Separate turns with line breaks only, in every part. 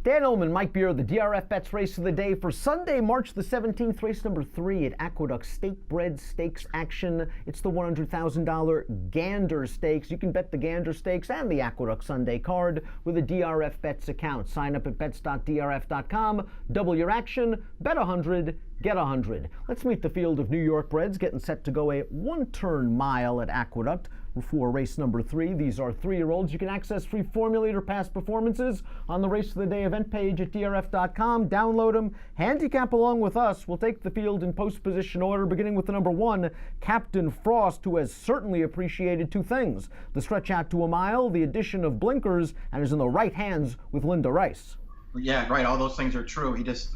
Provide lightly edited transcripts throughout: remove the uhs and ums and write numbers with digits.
Dan Illman, Mike Beer, the DRFBets race of the day for Sunday, March the 17th, race number 3 at Aqueduct Stakebred Stakes action. It's the $100,000 Gander Stakes. You can bet the Gander Stakes and the Aqueduct Sunday card with a DRFBets account. Sign up at bets.drf.com, double your action, bet 100, get 100. Let's meet the field of New York breds getting set to go a one-turn mile at Aqueduct for race number 3. These are 3-year-olds. You can access free formulator past performances on the race of the day event page at drf.com. Download them, handicap along with us. We'll take the field in post position order, beginning with the number 1, Captain Frost, who has certainly appreciated 2 things: the stretch out to a mile, the addition of blinkers, and is in the right hands with Linda Rice.
Yeah, right. All those things are true. He just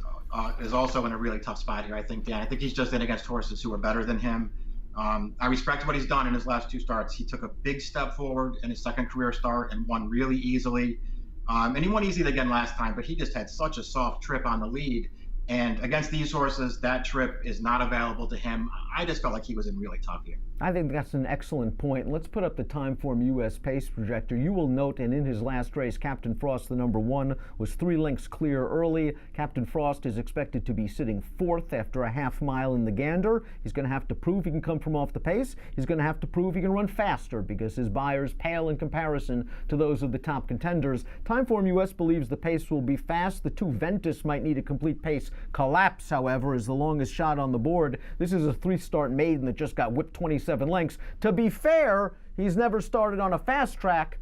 is also in a really tough spot here, I think, Dan. I think he's just in against horses who are better than him. I respect what he's done in his last 2 starts. He took a big step forward in his second career start and won really easily. And he won easily again last time, but he just had such a soft trip on the lead. And against these horses, that trip is not available to him. I just felt like he was in really tough here.
I think that's an excellent point. Let's put up the Timeform US pace projector. You will note, and in his last race, Captain Frost, the number 1, was 3 lengths clear early. Captain Frost is expected to be sitting 4th after a half mile in the Gander. He's going to have to prove he can come from off the pace. He's going to have to prove he can run faster because his buyers pale in comparison to those of the top contenders. Timeform US believes the pace will be fast. The 2 Ventus might need a complete pace collapse, however, is the longest shot on the board. This is a 3-start maiden that just got whipped 27 lengths. To be fair, he's never started on a fast track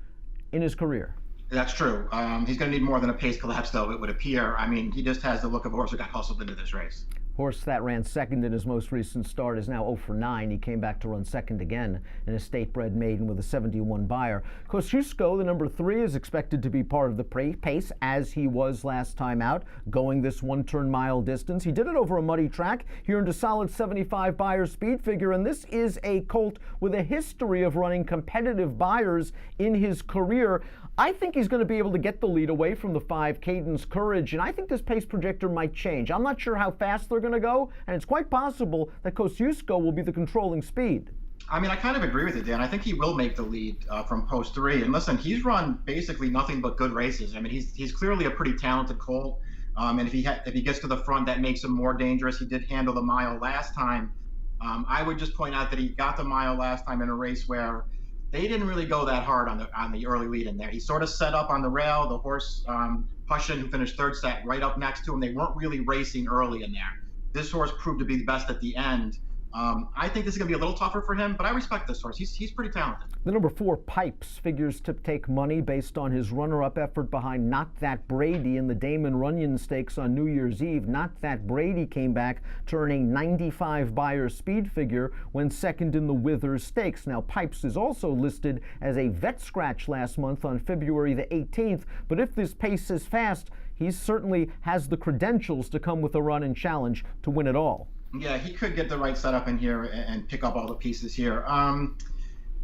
in his career.
That's true. He's going to need more than a pace collapse, though, it would appear. I mean, he just has the look of a horse who got hustled into this race.
Horse that ran second in his most recent start is now 0 for 9. He came back to run second again in a state-bred maiden with a 71 buyer. Kosciuszko, the number 3, is expected to be part of the pace as he was last time out, going this one-turn mile distance. He did it over a muddy track. He earned a solid 75 buyer speed figure, and this is a colt with a history of running competitive buyers in his career. I think he's going to be able to get the lead away from the 5, Cadence Courage, and I think this pace projector might change. I'm not sure how fast they're going to go, and it's quite possible that Kosciuszko will be the controlling speed.
I mean, I kind of agree with you, Dan. I think he will make the lead from post 3. And listen, he's run basically nothing but good races. I mean, he's clearly a pretty talented colt. And if he gets to the front, that makes him more dangerous. He did handle the mile last time. I would just point out that he got the mile last time in a race where they didn't really go that hard on the early lead in there. He sort of set up on the rail. The horse, Hushin, who finished 3rd, sat right up next to him. They weren't really racing early in there. This horse proved to be the best at the end. I think this is going to be a little tougher for him, but I respect this horse. He's pretty talented.
The number 4, Pipes, figures to take money based on his runner-up effort behind Not That Brady in the Damon Runyon Stakes on New Year's Eve. Not That Brady came back to earn a 95 buyer speed figure when second in the Withers Stakes. Now, Pipes is also listed as a vet scratch last month on February the 18th, but if this pace is fast, he certainly has the credentials to come with a run and challenge to win it all.
Yeah, he could get the right setup in here and pick up all the pieces here.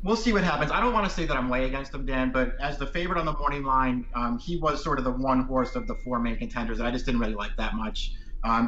We'll see what happens. I don't want to say that I'm way against him, Dan, but as the favorite on the morning line, he was sort of the one horse of the 4 main contenders that I just didn't really like that much.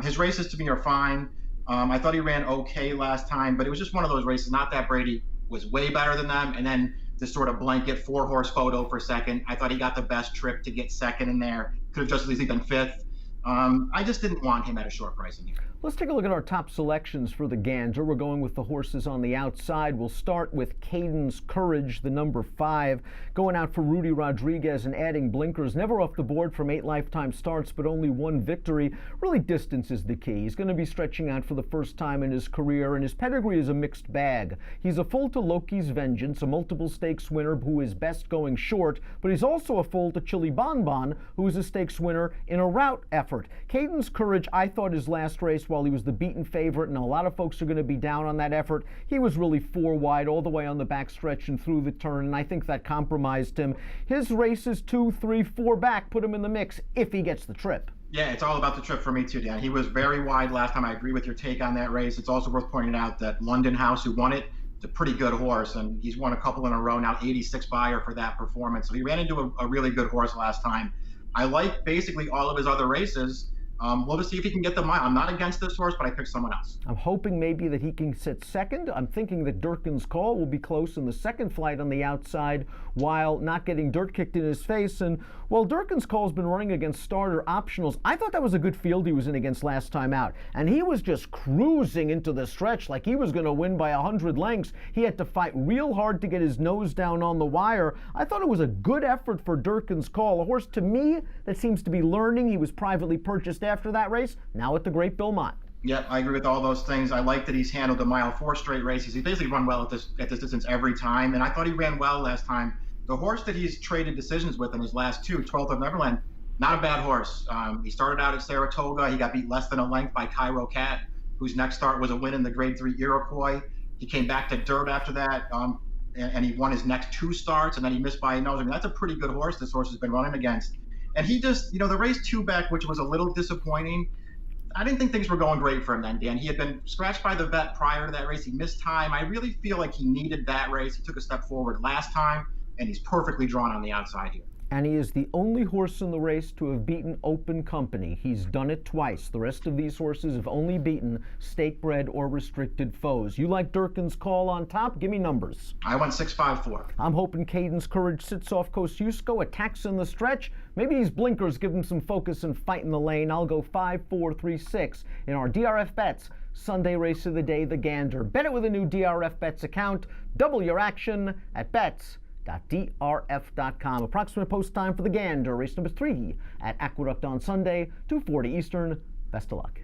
His races to me are fine. I thought he ran okay last time, but it was just one of those races. Not That Brady was way better than them, and then this sort of blanket 4-horse photo for second. I thought he got the best trip to get second in there. Could have just as easily been 5th. I just didn't want him at a short price in here.
Let's take a look at our top selections for the Gander. We're going with the horses on the outside. We'll start with Cadence Courage, the number 5, going out for Rudy Rodriguez and adding blinkers. Never off the board from 8 lifetime starts, but only 1 victory. Really, distance is the key. He's going to be stretching out for the first time in his career, and his pedigree is a mixed bag. He's a foal to Loki's Vengeance, a multiple stakes winner who is best going short, but he's also a foal to Chili Bon Bon, who is a stakes winner in a route effort. Cadence Courage, I thought his last race, while he was the beaten favorite, and a lot of folks are going to be down on that effort, he was really 4 wide all the way on the backstretch and through the turn, and I think that compromised him. His races 2, 3, 4 back put him in the mix if he gets the trip.
Yeah, it's all about the trip for me too, Dan. He was very wide last time. I agree with your take on that race. It's also worth pointing out that London House, who won it, is a pretty good horse, and he's won a couple in a row now, 86 buyer for that performance. So he ran into a really good horse last time. I like basically all of his other races. We'll just see if he can get the mile. I'm not against this horse, but I picked someone else.
I'm hoping maybe that he can sit second. I'm thinking that Durkin's Call will be close in the second flight on the outside while not getting dirt kicked in his face. And while Durkin's Call's been running against starter optionals, I thought that was a good field he was in against last time out. And he was just cruising into the stretch like he was going to win by 100 lengths. He had to fight real hard to get his nose down on the wire. I thought it was a good effort for Durkin's Call, a horse to me that seems to be learning. He was privately purchased after that race, now at the Great Bilmont.
Yep, I agree with all those things. I like that he's handled the mile 4 straight races. He's basically run well at this distance every time, and I thought he ran well last time. The horse that he's traded decisions with in his last two, 12th of Neverland, not a bad horse. He started out at Saratoga. He got beat less than a length by Cairo Cat, whose next start was a win in the Grade 3 Iroquois. He came back to dirt after that, and he won his next 2 starts, and then he missed by a nose. I mean, that's a pretty good horse this horse has been running against. And he just, the race 2 back, which was a little disappointing, I didn't think things were going great for him then, Dan. He had been scratched by the vet prior to that race. He missed time. I really feel like he needed that race. He took a step forward last time, and he's perfectly drawn on the outside here.
And he is the only horse in the race to have beaten open company. He's done it twice. The rest of these horses have only beaten stake-bred or restricted foes. You like Durkin's Call on top? Give me numbers.
I went 6-5-4.
I'm hoping Caden's Courage sits off Kosciuszko, attacks in the stretch. Maybe these blinkers give him some focus and fight in the lane. I'll go 5-4-3-6 in our DRF Bets Sunday race of the day, the Gander. Bet it with a new DRF Bets account. Double your action at bets.drf.com. Approximate post time for the Gander, race number 3 at Aqueduct on Sunday, 2:40 Eastern. Best of luck.